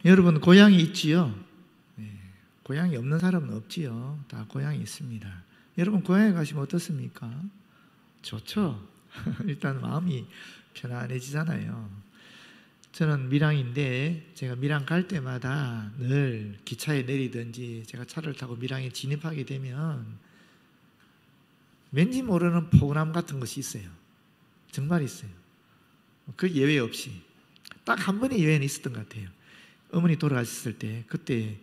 여러분 고향이 있지요? 네. 고향이 없는 사람은 없지요. 다 고향이 있습니다. 여러분 고향에 가시면 어떻습니까? 좋죠. 일단 마음이 편안해지잖아요. 저는 밀양인데 제가 밀양 갈 때마다 늘 기차에 내리든지 제가 차를 타고 밀양에 진입하게 되면 왠지 모르는 포근함 같은 것이 있어요. 정말 있어요. 그 예외 없이 딱 한 번의 예외는 있었던 것 같아요. 어머니 돌아가셨을 때, 그때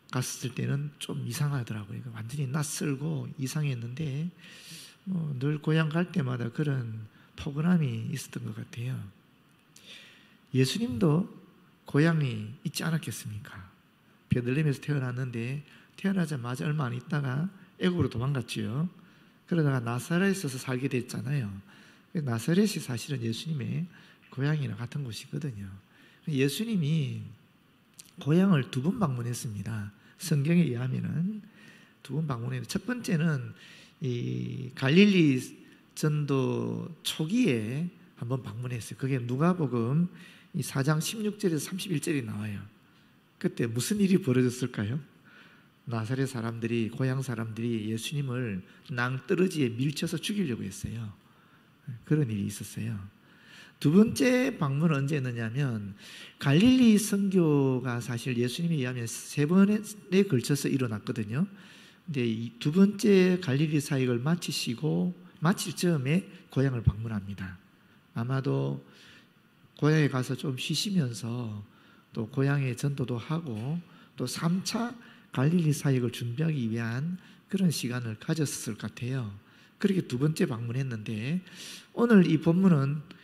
갔을 때는 좀 이상하더라고요. 완전히 낯설고 이상했는데 늘 고향 갈 때마다 그런 포근함이 있었던 것 같아요. 예수님도 고향이 있지 않았겠습니까? 베들레헴에서 태어났는데 태어나자마자 얼마 안 있다가 애국으로 도망갔지요. 그러다가 나사렛에서 살게 됐잖아요. 나사렛이 사실은 예수님의 고향이나 같은 곳이거든요. 예수님이 고향을 2번 방문했습니다. 성경에 의하면은 2번 방문했는데, 첫 번째는 이 갈릴리 전도 초기에 한번 방문했어요. 그게 누가복음 4장 16절에서 31절이 나와요. 그때 무슨 일이 벌어졌을까요? 나사렛 사람들이, 고향 사람들이 예수님을 낭떠러지에 밀쳐서 죽이려고 했어요. 그런 일이 있었어요. 2번째 방문은 언제 했느냐면, 갈릴리 선교가 사실 예수님에 의하면 3번에 걸쳐서 일어났거든요. 근데 이 2번째 갈릴리 사역을 마칠 즈음에 고향을 방문합니다. 아마도 고향에 가서 좀 쉬시면서 또 고향에 전도도 하고 또 3차 갈릴리 사역을 준비하기 위한 그런 시간을 가졌을 것 같아요. 그렇게 2번째 방문했는데, 오늘 이 본문은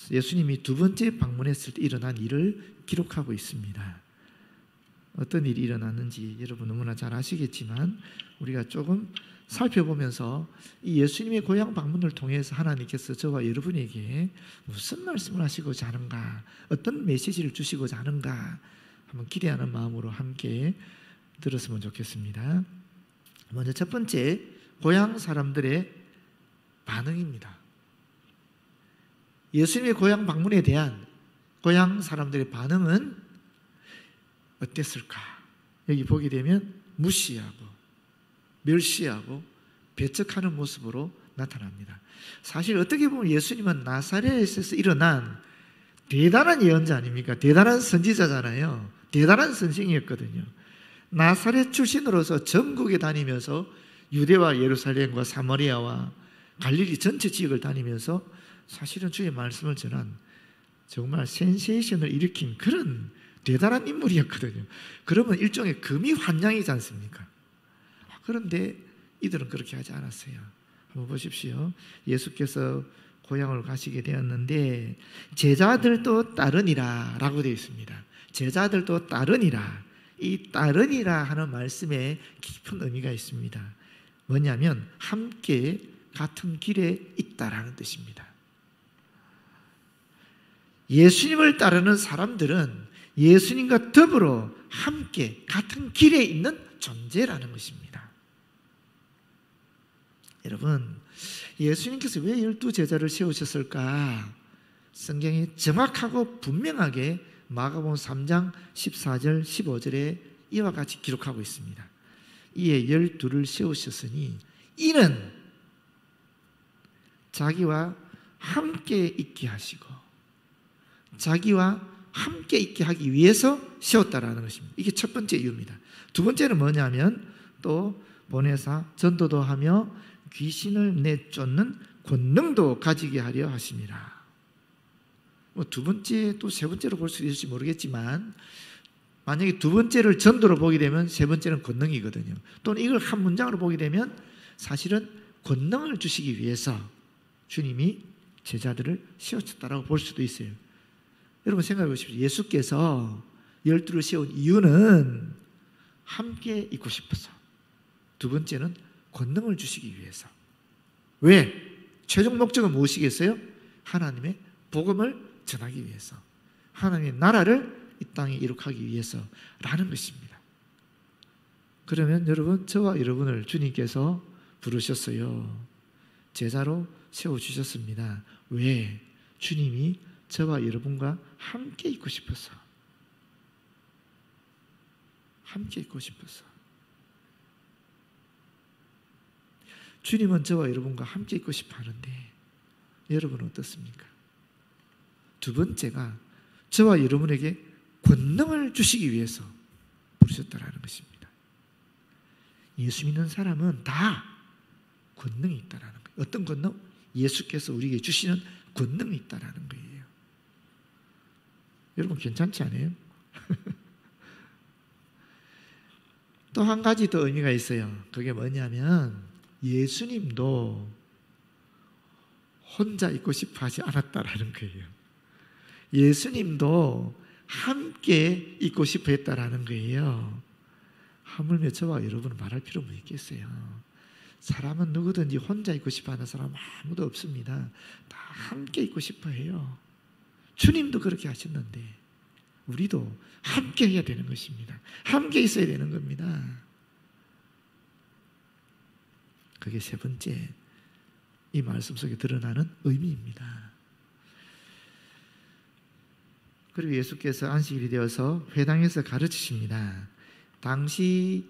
예수님이 2번째 방문했을 때 일어난 일을 기록하고 있습니다. 어떤 일이 일어났는지 여러분 너무나 잘 아시겠지만 우리가 조금 살펴보면서 이 예수님의 고향 방문을 통해서 하나님께서 저와 여러분에게 무슨 말씀을 하시고자 하는가, 어떤 메시지를 주시고자 하는가 한번 기대하는 마음으로 함께 들었으면 좋겠습니다. 먼저 첫 번째, 고향 사람들의 반응입니다. 예수님의 고향 방문에 대한 고향 사람들의 반응은 어땠을까? 여기 보게 되면 무시하고 멸시하고 배척하는 모습으로 나타납니다. 사실 어떻게 보면 예수님은 나사렛에서 일어난 대단한 예언자 아닙니까? 대단한 선지자잖아요. 대단한 선생이었거든요. 나사렛 출신으로서 전국에 다니면서 유대와 예루살렘과 사마리아와 갈릴리 전체 지역을 다니면서 사실은 주의 말씀을 전한 정말 센세이션을 일으킨 그런 대단한 인물이었거든요. 그러면 일종의 금이환영이지 않습니까? 그런데 이들은 그렇게 하지 않았어요. 한번 보십시오. 예수께서 고향을 가시게 되었는데 제자들도 따르니라 라고 되어 있습니다. 제자들도 따르니라. 이 따르니라 하는 말씀에 깊은 의미가 있습니다. 뭐냐면 함께 같은 길에 있다라는 뜻입니다. 예수님을 따르는 사람들은 예수님과 더불어 함께 같은 길에 있는 존재라는 것입니다. 여러분, 예수님께서 왜 12제자를 세우셨을까? 성경이 정확하고 분명하게 마가복음 3장 14절 15절에 이와 같이 기록하고 있습니다. 이에 12를 세우셨으니 이는 자기와 함께 있게 하시고 자기와 함께 있게 하기 위해서 세웠다라는 것입니다. 이게 첫 번째 이유입니다. 두 번째는 뭐냐면 또 보내사 전도도 하며 귀신을 내쫓는 권능도 가지게 하려 하심이라. 두 번째 또 세 번째로 볼 수 있을지 모르겠지만 만약에 두 번째를 전도로 보게 되면 세 번째는 권능이거든요. 또는 이걸 한 문장으로 보게 되면 사실은 권능을 주시기 위해서 주님이 제자들을 세우셨다라고 볼 수도 있어요. 여러분 생각해 보십시오. 예수께서 12를 세운 이유는 함께 있고 싶어서, 두 번째는 권능을 주시기 위해서. 왜? 최종 목적은 무엇이겠어요? 하나님의 복음을 전하기 위해서, 하나님의 나라를 이 땅에 이룩하기 위해서라는 것입니다. 그러면 여러분, 저와 여러분을 주님께서 부르셨어요. 제자로 세워주셨습니다. 왜? 주님이 저와 여러분과 함께 있고 싶어서. 함께 있고 싶어서. 주님은 저와 여러분과 함께 있고 싶어 하는데 여러분은 어떻습니까? 두 번째가 저와 여러분에게 권능을 주시기 위해서 부르셨다라는 것입니다. 예수 믿는 사람은 다 권능이 있다라는 거예요. 어떤 권능? 예수께서 우리에게 주시는 권능이 있다라는 거예요. 여러분 괜찮지 않아요? 또 한 가지 더 의미가 있어요. 그게 뭐냐면 예수님도 혼자 있고 싶어 하지 않았다라는 거예요. 예수님도 함께 있고 싶어 했다라는 거예요. 하물며 저와 여러분은 말할 필요 뭐 있겠어요. 사람은 누구든지 혼자 있고 싶어 하는 사람 아무도 없습니다. 다 함께 있고 싶어 해요. 주님도 그렇게 하셨는데 우리도 함께 해야 되는 것입니다. 함께 있어야 되는 겁니다. 그게 세 번째, 이 말씀 속에 드러나는 의미입니다. 그리고 예수께서 안식일이 되어서 회당에서 가르치십니다. 당시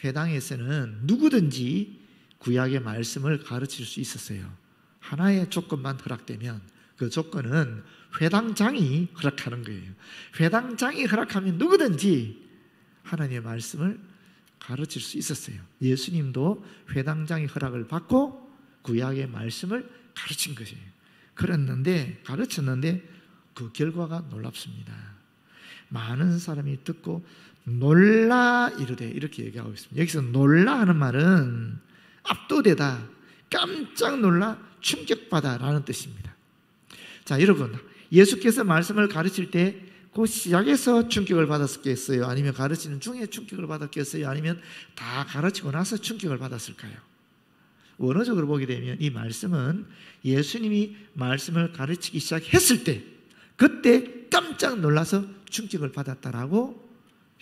회당에서는 누구든지 구약의 말씀을 가르칠 수 있었어요. 하나의 조건만 허락되면 그 조건은 회당장이 허락하는 거예요. 회당장이 허락하면 누구든지 하나님의 말씀을 가르칠 수 있었어요. 예수님도 회당장의 허락을 받고 구약의 말씀을 가르친 것이에요. 가르쳤는데 그 결과가 놀랍습니다. 많은 사람이 듣고 놀라 이르되 이렇게 얘기하고 있습니다. 여기서 놀라 하는 말은 압도되다, 깜짝 놀라, 충격받아 라는 뜻입니다. 자, 여러분, 예수께서 말씀을 가르칠 때 그 시작에서 충격을 받았겠어요? 아니면 가르치는 중에 충격을 받았겠어요? 아니면 다 가르치고 나서 충격을 받았을까요? 원어적으로 보게 되면 이 말씀은 예수님이 말씀을 가르치기 시작했을 때 그때 깜짝 놀라서 충격을 받았다라고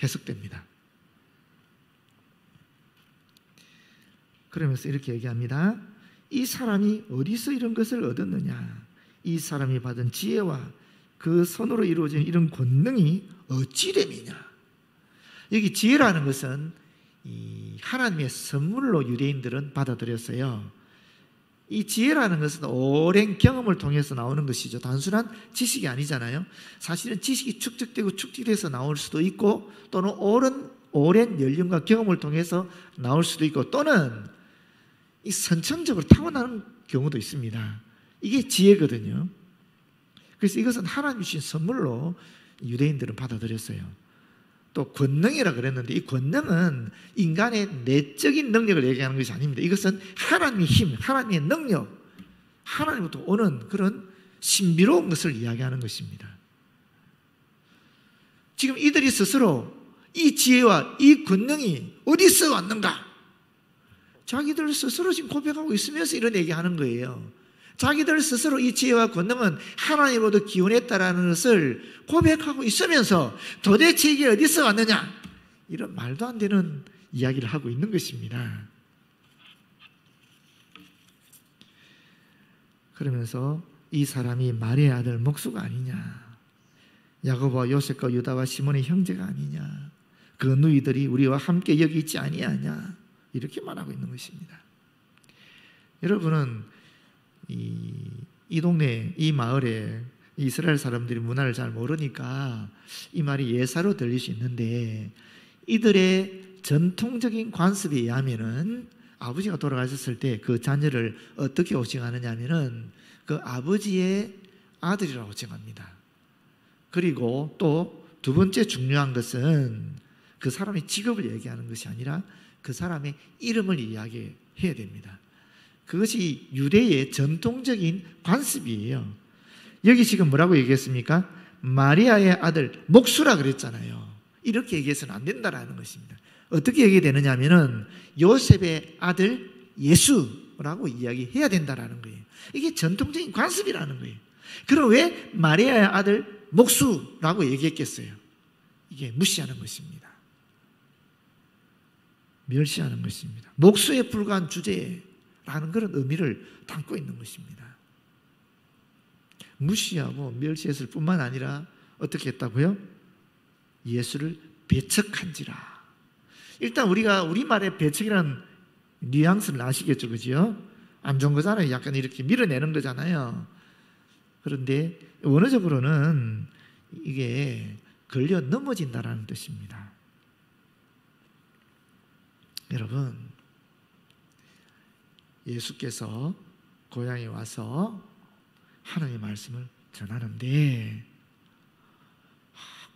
해석됩니다. 그러면서 이렇게 얘기합니다. 이 사람이 어디서 이런 것을 얻었느냐? 이 사람이 받은 지혜와 그 손으로 이루어진 이런 권능이 어찌 됨이냐? 여기 지혜라는 것은 이 하나님의 선물로 유대인들은 받아들였어요. 이 지혜라는 것은 오랜 경험을 통해서 나오는 것이죠. 단순한 지식이 아니잖아요. 사실은 지식이 축적되고 축적돼서 나올 수도 있고 또는 오랜 연륜과 경험을 통해서 나올 수도 있고 또는 이 선천적으로 타고나는 경우도 있습니다. 이게 지혜거든요. 그래서 이것은 하나님 주신 선물로 유대인들은 받아들였어요. 또 권능이라 그랬는데 이 권능은 인간의 내적인 능력을 얘기하는 것이 아닙니다. 이것은 하나님의 힘, 하나님의 능력, 하나님부터 오는 그런 신비로운 것을 이야기하는 것입니다. 지금 이들이 스스로 이 지혜와 이 권능이 어디서 왔는가? 자기들 스스로 지금 고백하고 있으면서 이런 얘기하는 거예요. 자기들 스스로 이 지혜와 권능은 하나님으로부터 기원했다라는 것을 고백하고 있으면서 도대체 이게 어디서 왔느냐? 이런 말도 안 되는 이야기를 하고 있는 것입니다. 그러면서 이 사람이 마리아의 아들 목수가 아니냐? 야고보와 요셉과 유다와 시몬의 형제가 아니냐? 그 누이들이 우리와 함께 여기 있지 아니하냐? 이렇게 말하고 있는 것입니다. 여러분은 이 동네, 이 마을에 이스라엘 사람들이 문화를 잘 모르니까 이 말이 예사로 들릴 수 있는데 이들의 전통적인 관습에 의하면은 아버지가 돌아가셨을 때 그 자녀를 어떻게 호칭하느냐 하면은 그 아버지의 아들이라고 호칭합니다. 그리고 또 두 번째 중요한 것은 그 사람의 직업을 얘기하는 것이 아니라 그 사람의 이름을 이야기해야 됩니다. 그것이 유대의 전통적인 관습이에요. 여기 지금 뭐라고 얘기했습니까? 마리아의 아들 목수라 그랬잖아요. 이렇게 얘기해서는 안 된다라는 것입니다. 어떻게 얘기되느냐 하면은 요셉의 아들 예수라고 이야기해야 된다라는 거예요. 이게 전통적인 관습이라는 거예요. 그럼 왜 마리아의 아들 목수라고 얘기했겠어요? 이게 무시하는 것입니다. 멸시하는 것입니다. 목수에 불과한 주제라는 그런 의미를 담고 있는 것입니다. 무시하고 멸시했을 뿐만 아니라 어떻게 했다고요? 예수를 배척한지라 일단 우리가 우리말의 배척이라는 뉘앙스를 아시겠죠, 그죠? 안 좋은 거잖아요. 약간 이렇게 밀어내는 거잖아요. 그런데 원어적으로는 이게 걸려 넘어진다라는 뜻입니다. 여러분, 예수께서 고향에 와서 하나님의 말씀을 전하는데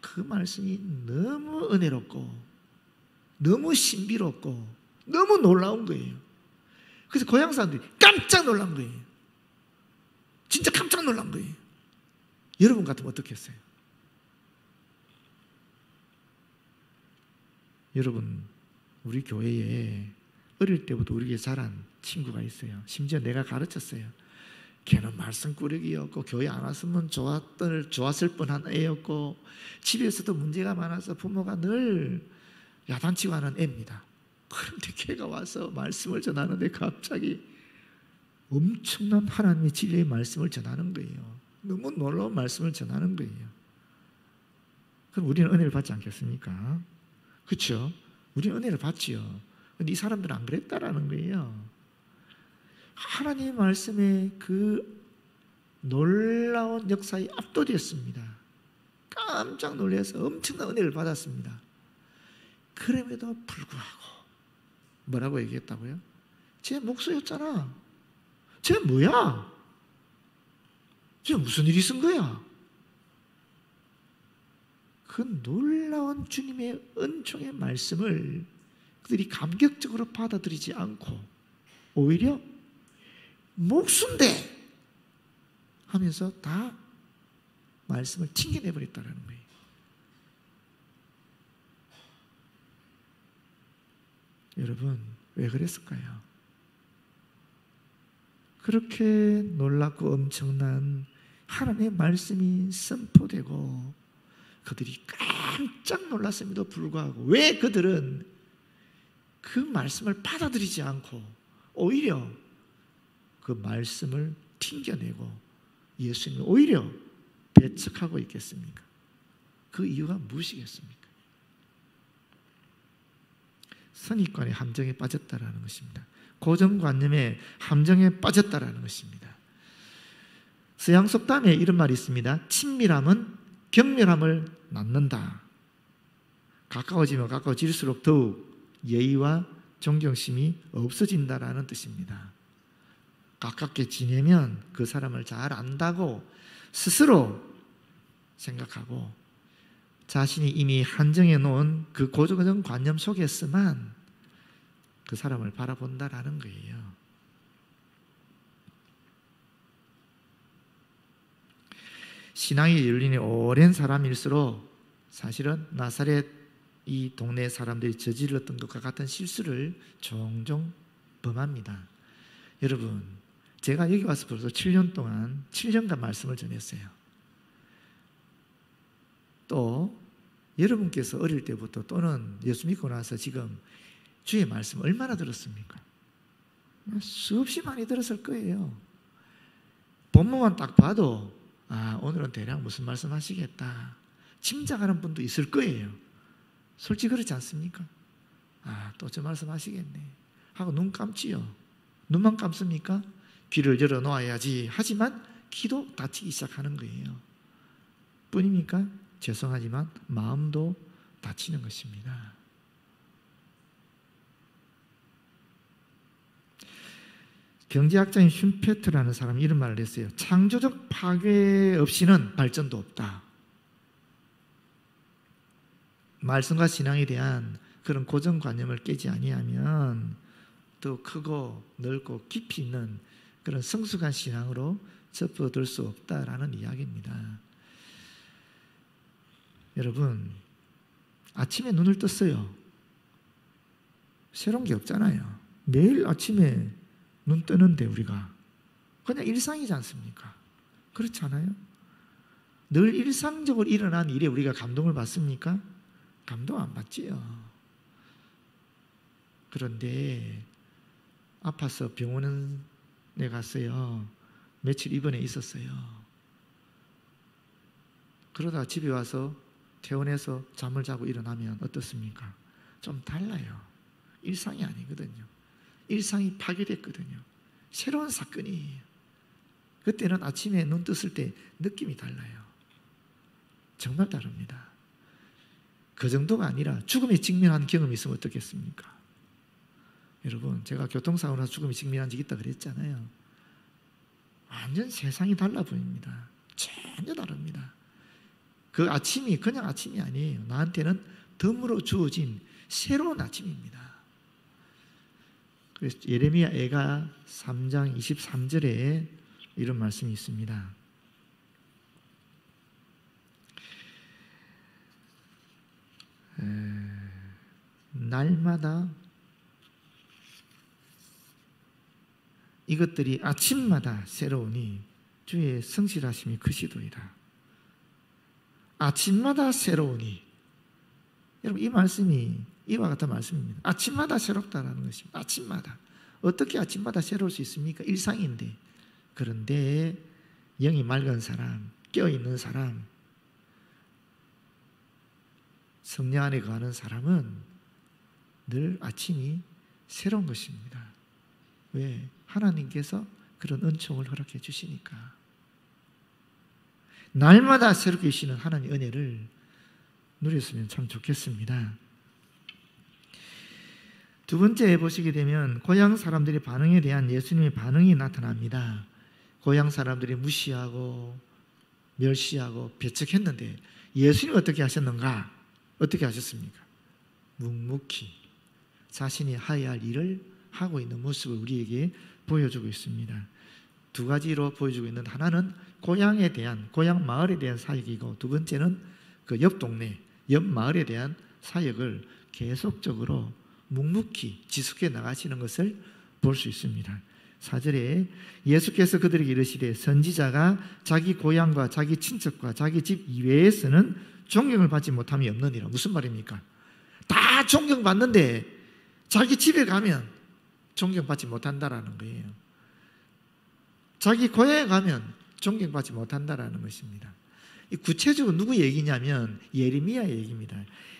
그 말씀이 너무 은혜롭고 너무 신비롭고 너무 놀라운 거예요. 그래서 고향 사람들이 깜짝 놀란 거예요. 진짜 깜짝 놀란 거예요. 여러분 같으면 어떻겠어요? 여러분, 우리 교회에 어릴 때부터 우리에게 자란 친구가 있어요. 심지어 내가 가르쳤어요. 걔는 말씀꾸러기였고 교회 안 왔으면 좋았을 뻔한 애였고 집에서도 문제가 많아서 부모가 늘 야단치고 하는 애입니다. 그런데 걔가 와서 말씀을 전하는데 갑자기 엄청난 하나님의 진리의 말씀을 전하는 거예요. 너무 놀라운 말씀을 전하는 거예요. 그럼 우리는 은혜를 받지 않겠습니까? 그렇죠? 우리는 은혜를 받지요. 근데 이 사람들은 안 그랬다라는 거예요. 하나님의 말씀에 그 놀라운 역사에 압도됐습니다. 깜짝 놀라서 엄청난 은혜를 받았습니다. 그럼에도 불구하고 뭐라고 얘기했다고요? 쟤 목수였잖아. 쟤 뭐야? 쟤 무슨 일이 있은 거야? 그 놀라운 주님의 은총의 말씀을 그들이 감격적으로 받아들이지 않고 오히려 목수인데 하면서 다 말씀을 튕겨내버렸다는 거예요. 여러분, 왜 그랬을까요? 그렇게 놀랍고 엄청난 하나님의 말씀이 선포되고 그들이 깜짝 놀랐음에도 불구하고 왜 그들은 그 말씀을 받아들이지 않고 오히려 그 말씀을 튕겨내고 예수님을 오히려 배척하고 있겠습니까? 그 이유가 무엇이겠습니까? 선입관의 함정에 빠졌다라는 것입니다. 고정관념의 함정에 빠졌다라는 것입니다. 서양 속담에 이런 말이 있습니다. 친밀함은 경멸함을 낳는다. 가까워지면 가까워질수록 더욱 예의와 존경심이 없어진다라는 뜻입니다. 가깝게 지내면 그 사람을 잘 안다고 스스로 생각하고 자신이 이미 한정해 놓은 그 고정관념 속에서만 그 사람을 바라본다라는 거예요. 신앙이 열린이 오랜 사람일수록 사실은 나사렛 이 동네 사람들이 저질렀던 것과 같은 실수를 종종 범합니다. 여러분, 제가 여기 와서 벌써 7년 동안 7년간 말씀을 전했어요. 또 여러분께서 어릴 때부터 또는 예수 믿고 나서 지금 주의 말씀 얼마나 들었습니까? 수없이 많이 들었을 거예요. 본문만 딱 봐도 오늘은 대략 무슨 말씀 하시겠다 짐작하는 분도 있을 거예요. 솔직히 그렇지 않습니까? 또 저 말씀 하시겠네 하고 눈 감지요. 눈만 감습니까? 귀를 열어놓아야지 하지만 귀도 닫히기 시작하는 거예요. 뿐입니까? 죄송하지만 마음도 닫히는 것입니다. 경제학자인 슌페트라는 사람이 이런 말을 했어요. 창조적 파괴 없이는 발전도 없다. 말씀과 신앙에 대한 그런 고정관념을 깨지 아니하면 더 크고 넓고 깊이 있는 그런 성숙한 신앙으로 접어들 수 없다라는 이야기입니다. 여러분, 아침에 눈을 떴어요. 새로운 게 없잖아요. 매일 아침에 눈 뜨는데 우리가 그냥 일상이지 않습니까? 그렇지 않아요? 늘 일상적으로 일어난 일에 우리가 감동을 받습니까? 감동 안 받지요. 그런데 아파서 병원에 갔어요. 며칠 입원해 있었어요. 그러다 집에 와서 퇴원해서 잠을 자고 일어나면 어떻습니까? 좀 달라요. 일상이 아니거든요. 일상이 파괴됐거든요. 새로운 사건이에요. 그때는 아침에 눈 떴을 때 느낌이 달라요. 정말 다릅니다. 그 정도가 아니라 죽음에 직면한 경험이 있으면 어떻겠습니까? 여러분, 제가 교통사고 나서 죽음에 직면한 적이 있다 그랬잖아요. 완전 세상이 달라 보입니다. 전혀 다릅니다. 그 아침이 그냥 아침이 아니에요. 나한테는 덤으로 주어진 새로운 아침입니다. 그래서 예레미야 애가 3장 23절에 이런 말씀이 있습니다. 날마다 이것들이 아침마다 새로우니 주의 성실하심이 크시도이다. 아침마다 새로우니, 여러분 이 말씀이 이와 같은 말씀입니다. 아침마다 새롭다라는 것입니다. 아침마다. 어떻게 아침마다 새로울 수 있습니까? 일상인데. 그런데 영이 맑은 사람, 깨어있는 사람, 성령 안에 거하는 사람은 늘 아침이 새로운 것입니다. 왜? 하나님께서 그런 은총을 허락해 주시니까. 날마다 새롭게 주시는 하나님의 은혜를 누렸으면 참 좋겠습니다. 두 번째 보시게 되면 고향 사람들의 반응에 대한 예수님의 반응이 나타납니다. 고향 사람들이 무시하고 멸시하고 배척했는데 예수님은 어떻게 하셨는가? 어떻게 하셨습니까? 묵묵히 자신이 해야 할 일을 하고 있는 모습을 우리에게 보여주고 있습니다. 두 가지로 보여주고 있는, 하나는 고향에 대한, 고향 마을에 대한 사역이고, 두 번째는 그 옆 동네, 옆 마을에 대한 사역을 계속적으로 묵묵히 지속해 나가시는 것을 볼 수 있습니다. 4절에 예수께서 그들에게 이르시되 선지자가 자기 고향과 자기 친척과 자기 집 이외에서는 존경을 받지 못함이 없느니라. 무슨 말입니까? 다 존경받는데 자기 집에 가면 존경받지 못한다라는 거예요. 자기 고향에 가면 존경받지 못한다라는 것입니다. 구체적으로 누구 얘기냐면 예레미야 얘기입니다.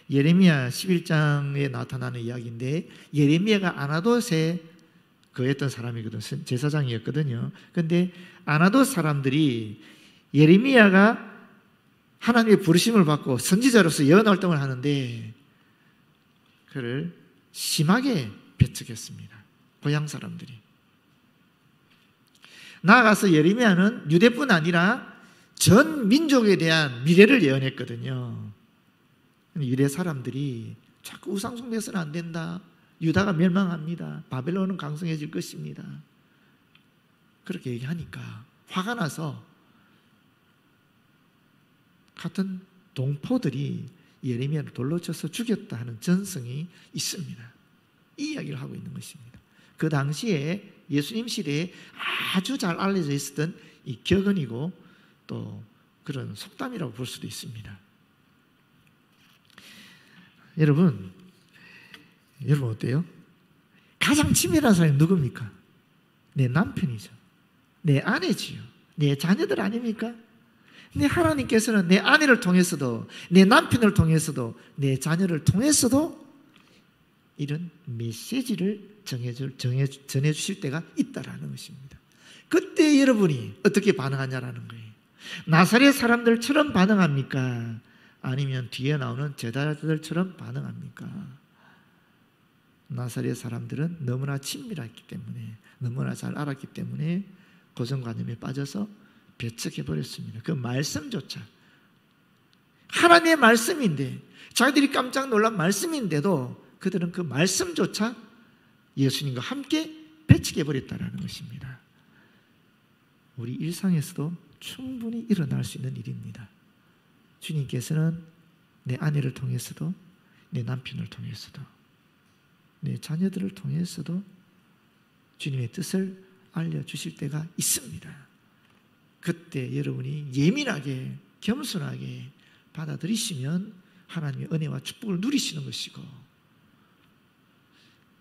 예레미야 11장에 나타나는 이야기인데, 예레미야가 아나돗에 거했던 사람이거든요. 제사장이었거든요. 그런데 아나돗 사람들이 예레미야가 하나님의 부르심을 받고 선지자로서 예언 활동을 하는데 그를 심하게 배척했습니다. 고향 사람들이. 나아가서 예레미야는 유대뿐 아니라 전 민족에 대한 미래를 예언했거든요. 유대 사람들이 자꾸 우상 숭배해서는 안 된다. 유다가 멸망합니다. 바벨론은 강성해질 것입니다. 그렇게 얘기하니까 화가 나서 같은 동포들이 예레미야를 돌로 쳐서 죽였다 하는 전승이 있습니다. 이 이야기를 하고 있는 것입니다. 그 당시에 예수님 시대에 아주 잘 알려져 있었던 이 격언이고 또 그런 속담이라고 볼 수도 있습니다. 여러분 어때요? 가장 친밀한 사람이 누굽니까? 내 남편이죠. 내 아내지요. 내 자녀들 아닙니까? 내 하나님께서는 내 아내를 통해서도, 내 남편을 통해서도, 내 자녀를 통해서도 이런 메시지를 전해주실 때가 있다라는 것입니다. 그때 여러분이 어떻게 반응하냐라는 거예요. 나사렛 사람들처럼 반응합니까? 아니면 뒤에 나오는 제자들처럼 반응합니까? 나사렛 사람들은 너무나 친밀했기 때문에, 너무나 잘 알았기 때문에 고정관념에 빠져서 배척해버렸습니다. 그 말씀조차, 하나님의 말씀인데, 자기들이 깜짝 놀란 말씀인데도 그들은 그 말씀조차 예수님과 함께 배척해버렸다는 것입니다. 우리 일상에서도 충분히 일어날 수 있는 일입니다. 주님께서는 내 아내를 통해서도, 내 남편을 통해서도, 내 자녀들을 통해서도 주님의 뜻을 알려주실 때가 있습니다. 그때 여러분이 예민하게 겸손하게 받아들이시면 하나님의 은혜와 축복을 누리시는 것이고,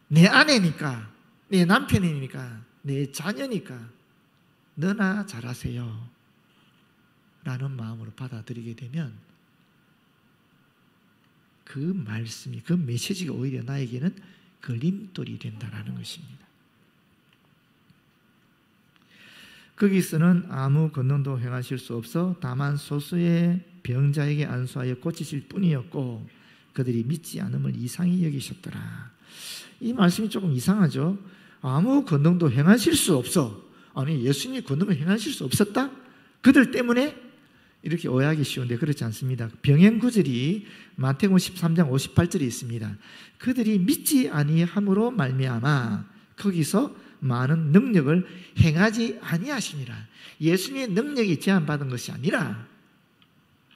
내 아내니까, 내 남편이니까, 내 자녀니까 너나 잘하세요 라는 마음으로 받아들이게 되면 그 그 말씀이, 그 메시지가 오히려 나에게는 걸림돌이 된다라는 것입니다. 거기서는 아무 권능도 행하실 수 없어 다만 소수의 병자에게 안수하여 고치실 뿐이었고 그들이 믿지 않음을 이상히 여기셨더라. 이 말씀이 조금 이상하죠. 아무 권능도 행하실 수 없어. 아니, 예수님이 권능을 행하실 수 없었다? 그들 때문에? 이렇게 오해하기 쉬운데 그렇지 않습니다. 병행 구절이 마태복음 13장 58절에 있습니다. 그들이 믿지 아니함으로 말미암아 거기서 많은 능력을 행하지 아니하시니라. 예수님의 능력이 제한받은 것이 아니라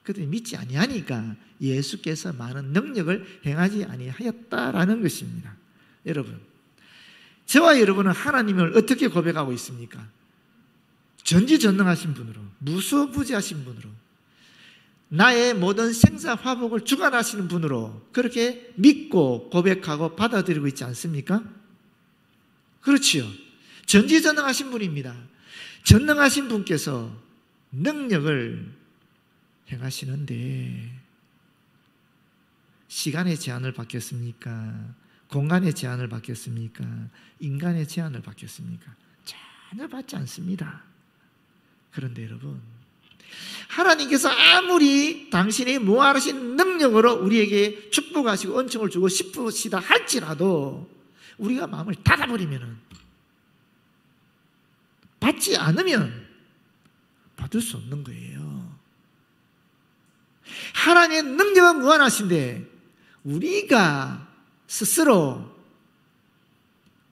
그들이 믿지 아니하니까 예수께서 많은 능력을 행하지 아니하였다라는 것입니다. 여러분, 저와 여러분은 하나님을 어떻게 고백하고 있습니까? 전지전능하신 분으로, 무소부지하신 분으로, 나의 모든 생사화복을 주관하시는 분으로 그렇게 믿고 고백하고 받아들이고 있지 않습니까? 그렇지요. 전지전능하신 분입니다. 전능하신 분께서 능력을 행하시는데 시간의 제한을 받겠습니까? 공간의 제한을 받겠습니까? 인간의 제한을 받겠습니까? 전혀 받지 않습니다. 그런데 여러분, 하나님께서 아무리 당신의 무한하신 능력으로 우리에게 축복하시고 은총을 주고 싶으시다 할지라도 우리가 마음을 닫아버리면, 받지 않으면 받을 수 없는 거예요. 하나님의 능력은 무한하신데 우리가 스스로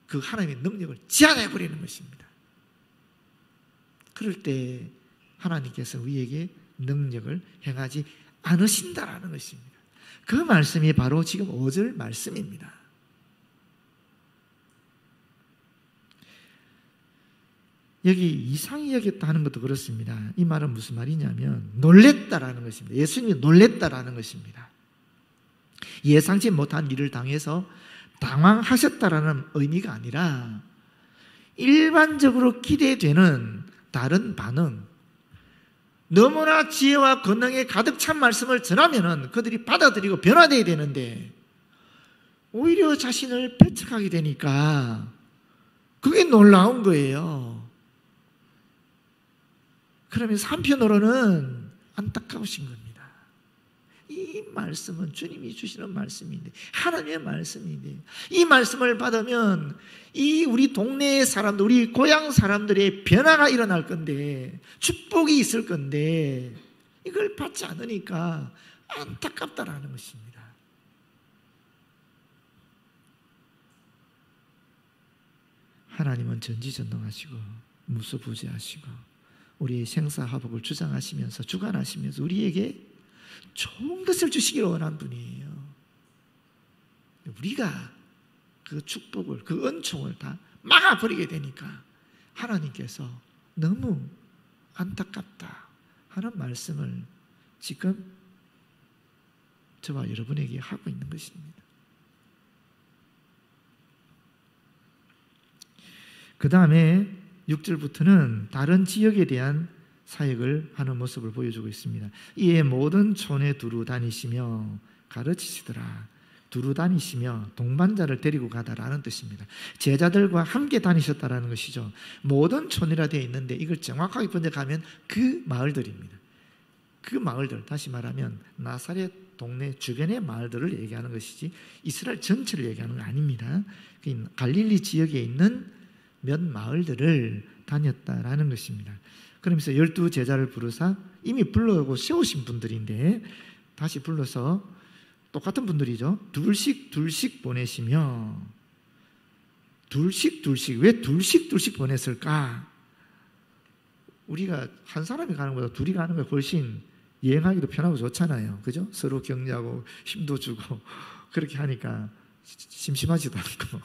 그 하나님의 능력을 제한해버리는 것입니다. 그럴 때 하나님께서 우리에게 능력을 행하지 않으신다라는 것입니다. 그 말씀이 바로 지금 5절 말씀입니다. 여기 이상히 여겼다 하는 것도 그렇습니다. 이 말은 무슨 말이냐면 놀랬다라는 것입니다. 예수님이 놀랬다라는 것입니다. 예상치 못한 일을 당해서 당황하셨다라는 의미가 아니라 일반적으로 기대되는 다른 반응, 너무나 지혜와 권능에 가득 찬 말씀을 전하면 그들이 받아들이고 변화되어야 되는데 오히려 자신을 배척하게 되니까 그게 놀라운 거예요. 그러면서 한편으로는 안타까우신 겁니다. 이 말씀은 주님이 주시는 말씀인데, 하나님의 말씀인데, 이 말씀을 받으면 이 우리 동네의 사람들, 우리 고향 사람들의 변화가 일어날 건데, 축복이 있을 건데 이걸 받지 않으니까 안타깝다라는 것입니다. 하나님은 전지전능하시고 무소부지하시고 우리의 생사화복을 주장하시면서 주관하시면서 우리에게 좋은 것을 주시기를 원하는 분이에요. 우리가 그 축복을, 그 은총을 다 막아버리게 되니까 하나님께서 너무 안타깝다 하는 말씀을 지금 저와 여러분에게 하고 있는 것입니다. 그 다음에 6절부터는 다른 지역에 대한 사역을 하는 모습을 보여주고 있습니다. 이에 모든 촌에 두루 다니시며 가르치시더라. 두루 다니시며 동반자를 데리고 가다라는 뜻입니다. 제자들과 함께 다니셨다라는 것이죠. 모든 촌이라 되어 있는데 이걸 정확하게 번역하면 그 마을들입니다. 그 마을들, 다시 말하면 나사렛 동네 주변의 마을들을 얘기하는 것이지 이스라엘 전체를 얘기하는 거 아닙니다. 갈릴리 지역에 있는 몇 마을들을 다녔다라는 것입니다. 그러면서 12 제자를 부르사, 이미 불러오고 세우신 분들인데 다시 불러서 똑같은 분들이죠. 둘씩 보내시며, 둘씩 왜 둘씩 보냈을까? 우리가 한 사람이 가는 것보다 둘이 가는 게 훨씬 여행하기도 편하고 좋잖아요. 그죠? 서로 격려하고 힘도 주고 그렇게 하니까 심심하지도 않고,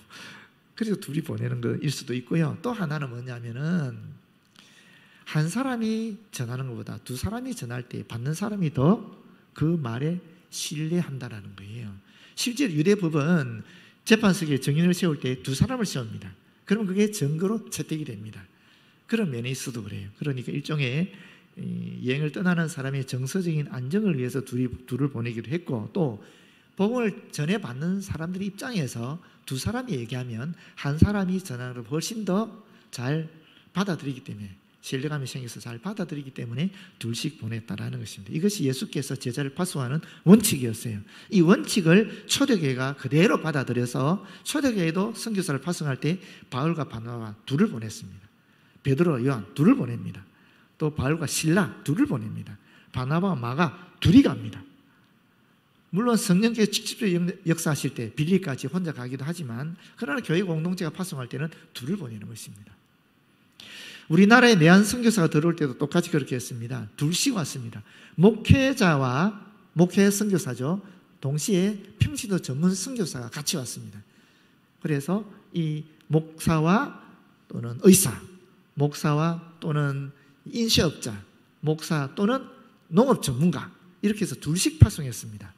그래서 둘이 보내는 것일 수도 있고요. 또 하나는 뭐냐면은 한 사람이 전하는 것보다 두 사람이 전할 때 받는 사람이 더 그 말에 신뢰한다라는 거예요. 실제로 유대법은 재판석에 증인을 세울 때 두 사람을 세웁니다. 그럼 그게 증거로 채택이 됩니다. 그런 면에 있어도 그래요. 그러니까 일종의 여행을 떠나는 사람의 정서적인 안정을 위해서 둘을 보내기도 했고, 또 복음을 전해받는 사람들의 입장에서 두 사람이 얘기하면 한 사람이 전하는 걸 훨씬 더 잘 받아들이기 때문에, 신뢰감이 생겨서 잘 받아들이기 때문에 둘씩 보냈다라는 것입니다. 이것이 예수께서 제자를 파송하는 원칙이었어요. 이 원칙을 초대교회가 그대로 받아들여서 초대교회도 선교사를 파송할 때 바울과 바나바 둘을 보냈습니다. 베드로, 요한 둘을 보냅니다. 또 바울과 실라 둘을 보냅니다. 바나바와 마가 둘이 갑니다. 물론 성령께서 직접적으로 역사하실 때 빌립까지 혼자 가기도 하지만, 그러나 교회 공동체가 파송할 때는 둘을 보내는 것입니다. 우리나라에 내한 선교사가 들어올 때도 똑같이 그렇게 했습니다. 둘씩 왔습니다. 목회자와 목회 선교사죠. 동시에 평시도 전문 선교사가 같이 왔습니다. 그래서 이 목사와 또는 의사, 목사와 또는 인쇄업자, 목사 또는 농업 전문가, 이렇게 해서 둘씩 파송했습니다.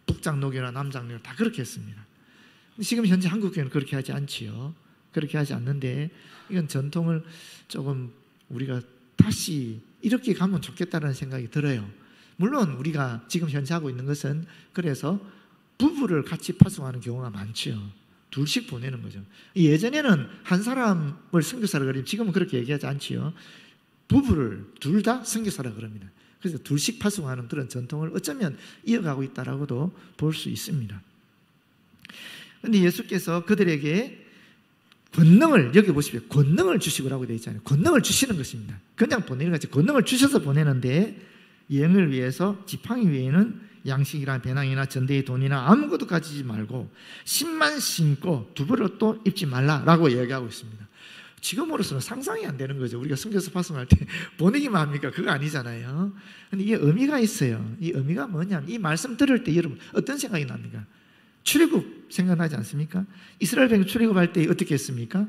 북장로교나 남장로교 다 그렇게 했습니다. 지금 현재 한국교회는 그렇게 하지 않지요. 그렇게 하지 않는데, 이건 전통을 조금 우리가 다시 이렇게 가면 좋겠다는 생각이 들어요. 물론 우리가 지금 현재 하고 있는 것은, 그래서 부부를 같이 파송하는 경우가 많죠. 둘씩 보내는 거죠. 예전에는 한 사람을 선교사라 그러면 지금은 그렇게 얘기하지 않지요. 부부를 둘 다 선교사라 그럽니다. 그래서 둘씩 파송하는 그런 전통을 어쩌면 이어가고 있다라고도 볼 수 있습니다. 그런데 예수께서 그들에게 권능을, 여기 보십시오. 권능을 주시고라고 되어 있잖아요. 권능을 주시는 것입니다. 그냥 보내는 것이 권능을 주셔서 보내는데, 여행을 위해서 지팡이 외에는 양식이나 배낭이나 전대의 돈이나 아무것도 가지지 말고 신만 신고 두벌옷도 입지 말라라고 이야기하고 있습니다. 지금으로서는 상상이 안 되는 거죠. 우리가 선교사 파송할 때 보내기만 합니까? 그거 아니잖아요. 근데 이게 의미가 있어요. 이 의미가 뭐냐면, 이 말씀 들을 때 여러분 어떤 생각이 납니까? 출애굽 생각나지 않습니까? 이스라엘 백성 출애굽할 때 어떻게 했습니까?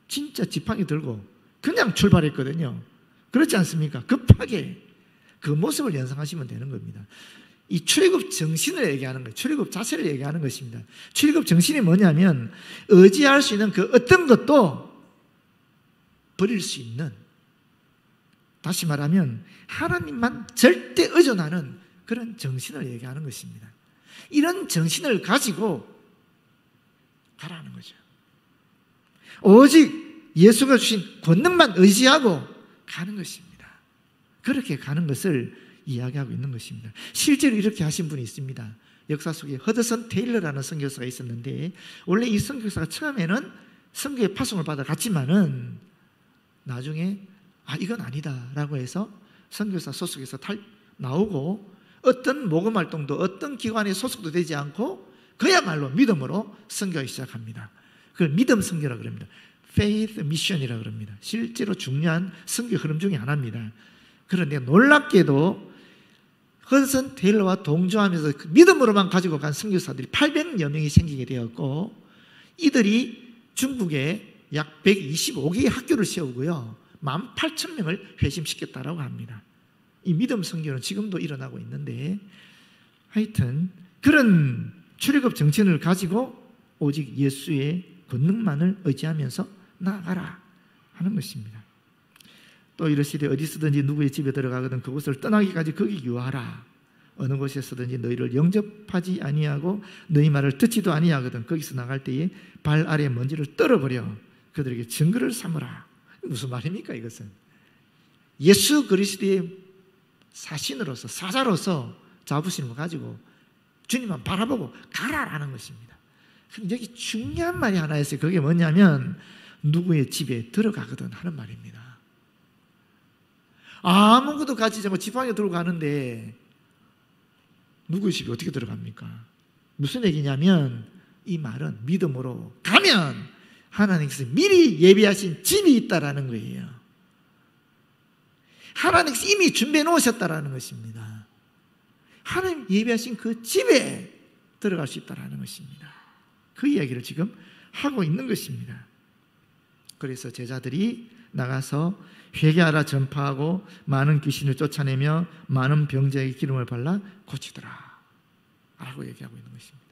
진짜 지팡이 들고 그냥 출발했거든요. 그렇지 않습니까? 급하게 그 모습을 연상하시면 되는 겁니다. 이 출애굽 정신을 얘기하는 거예요. 출애굽 자체를 얘기하는 것입니다. 출애굽 정신이 뭐냐면, 의지할 수 있는 그 어떤 것도 버릴 수 있는, 다시 말하면 하나님만 절대 의존하는 그런 정신을 얘기하는 것입니다. 이런 정신을 가지고 가라는 거죠. 오직 예수가 주신 권능만 의지하고 가는 것입니다. 그렇게 가는 것을 이야기하고 있는 것입니다. 실제로 이렇게 하신 분이 있습니다. 역사 속에 허드슨 테일러라는 선교사가 있었는데, 원래 이 선교사가 처음에는 선교의 파송을 받아 갔지만은 나중에 이건 아니다라고 해서 선교사 소속에서 나오고, 어떤 모금 활동도 어떤 기관에 소속도 되지 않고 그야말로 믿음으로 선교하기 시작합니다. 그걸 믿음 선교라고 그럽니다. Faith Mission이라고 그럽니다. 실제로 중요한 선교 흐름 중에 하나입니다. 그런데 놀랍게도 허드슨 테일러와 동조하면서 그 믿음으로만 가지고 간 선교사들이 800여 명이 생기게 되었고, 이들이 중국에 약 125개의 학교를 세우고요, 18,000명을 회심시켰다라고 합니다. 이 믿음 선교는 지금도 일어나고 있는데, 하여튼 그런 출애굽 정신을 가지고 오직 예수의 권능만을 의지하면서 나아가라 하는 것입니다. 또 이르시되 어디서든지 누구의 집에 들어가거든 그곳을 떠나기까지 거기 유하라. 어느 곳에서든지 너희를 영접하지 아니하고 너희 말을 듣지도 아니하거든 거기서 나갈 때에 발 아래 먼지를 떨어버려 그들에게 증거를 삼으라. 무슨 말입니까 이것은? 예수 그리스도의 사신으로서, 사자로서 자부심을 가지고 주님만 바라보고 가라라는 것입니다. 그럼 여기 중요한 말이 하나 있어요. 그게 뭐냐면 누구의 집에 들어가거든 하는 말입니다. 아무것도 가지지 않고 지팡이 들고 가는데 누구의 집에 어떻게 들어갑니까? 무슨 얘기냐면 이 말은 믿음으로 가면 하나님께서 미리 예비하신 집이 있다라는 거예요. 하나님께서 이미 준비해 놓으셨다라는 것입니다. 하나님 예비하신 그 집에 들어갈 수 있다라는 것입니다. 그 이야기를 지금 하고 있는 것입니다. 그래서 제자들이 나가서 회개하라 전파하고 많은 귀신을 쫓아내며 많은 병자에게 기름을 발라 고치더라 라고 얘기하고 있는 것입니다.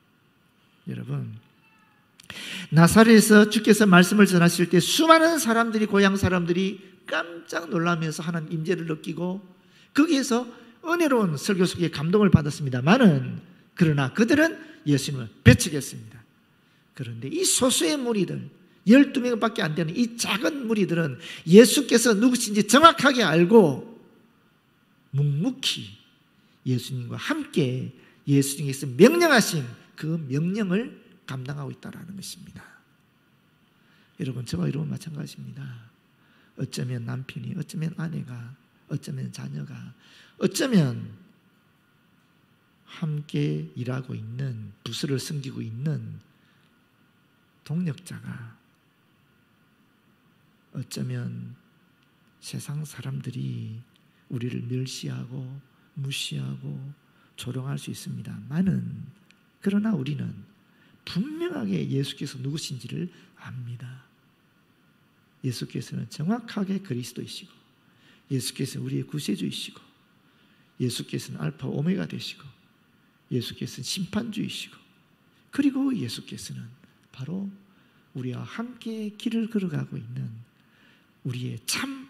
여러분, 나사렛에서 주께서 말씀을 전하실 때 수많은 사람들이, 고향 사람들이 깜짝 놀라면서 하나님 임재를 느끼고 거기에서 은혜로운 설교 속에 감동을 받았습니다만은, 그러나 그들은 예수님을 배치겠습니다. 그런데 이 소수의 무리들 12명밖에 안 되는 이 작은 무리들은 예수께서 누구신지 정확하게 알고 묵묵히 예수님과 함께 예수님께서 명령하신 그 명령을 감당하고 있다는 것입니다. 여러분, 저와 여러분 마찬가지입니다. 어쩌면 남편이, 어쩌면 아내가, 어쩌면 자녀가, 어쩌면 함께 일하고 있는, 부서를 섬기고 있는 동력자가, 어쩌면 세상 사람들이 우리를 멸시하고 무시하고 조롱할 수 있습니다만은, 그러나 우리는 분명하게 예수께서 누구신지를 압니다. 예수께서는 정확하게 그리스도이시고, 예수께서는 우리의 구세주이시고, 예수께서는 알파 오메가 되시고, 예수께서는 심판주이시고, 그리고 예수께서는 바로 우리와 함께 길을 걸어가고 있는 우리의 참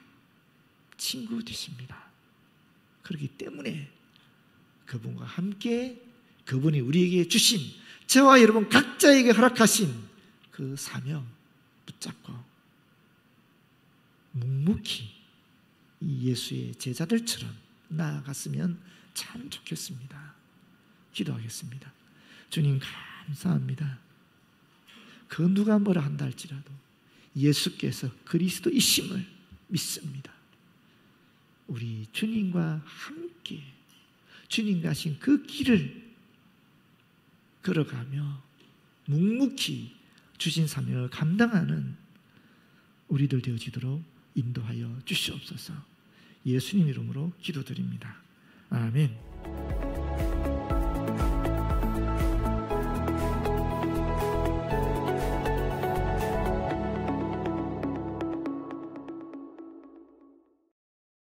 친구 되십니다. 그렇기 때문에 그분과 함께 그분이 우리에게 주신, 저와 여러분 각자에게 허락하신 그 사명 붙잡고 묵묵히 이 예수의 제자들처럼 나아갔으면 참 좋겠습니다. 기도하겠습니다. 주님, 감사합니다. 그 누가 뭐라 한다 할지라도 예수께서 그리스도이심을 믿습니다. 우리 주님과 함께 주님 가신 그 길을 걸어가며 묵묵히 주신 사명을 감당하는 우리들 되어지도록 인도하여 주시옵소서. 예수님 이름으로 기도드립니다. 아멘.